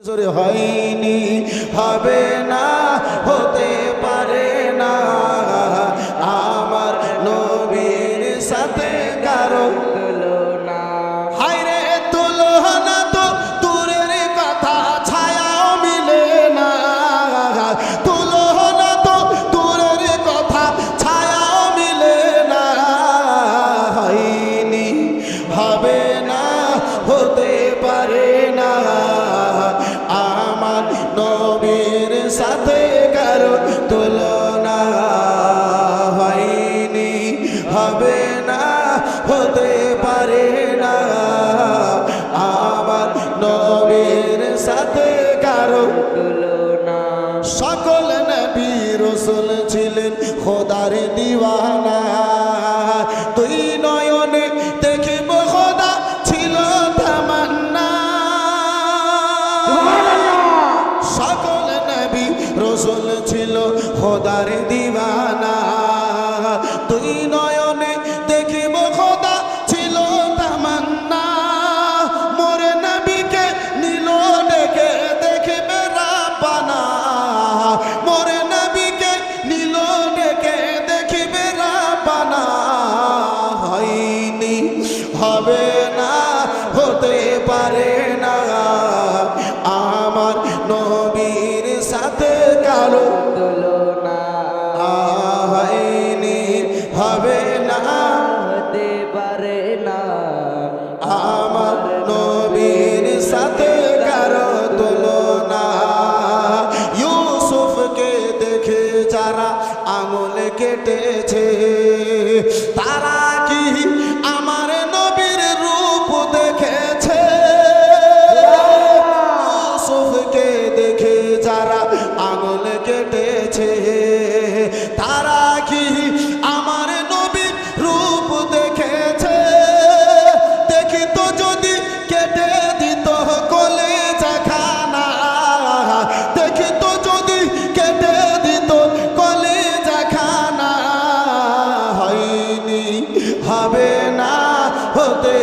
জোরে হয়নি, হবে না, হতে পারে না আমার নবীর সাথে কারো তুলনা। হায়রে তুলনা তো দূরের কথা, ছায়াও মিলে না। তুলনা তো দূরের কথা, ছায়াও মিলে না। হয়নি, হবে না, হতে পারে না আমার নবীর সাথে কারো তুলনা। হয়নি, হবে না, হতে পারে না আমার নবীর সাথে কারো তুলনা। সকল নবী রাসূল ছিলেন খোদার দিওয়ানা, তুই নয়নে দেখিব খোদা ছিল তামান্না। সকল নবী রাসূল ছিল খোদার দিওয়ানা, তুই নয়নে দেখিব খোদা ছিল তামান্না। মোর নবীকে নীল ডেকে দেখিবে রাব্বানা, মোর নবীকে নীল ডেকে দেখিবে রাব্বানা। হয়নি, হবে না, হতে পারে না আমার নবীর সাথে কারো তুলনা। হয়নি, হবে না, হতে পারে না আমার নবীর সাথে কারো তুলনা। ইউসুফকে দেখে যারা আঙুল কেটেছে, তারা কি আমার নবীর রূপ দেখেছে? ইউসুফকে দেখে যারা আঙুল কেটেছে, তারা কি আমার নবীর রূপ দেখেছে? দেখিত যদি কেটে দিত কলিজাখানা, দেখিত যদি কেটে দিত কলিজাখানা। হয়নি, হবে না, হতে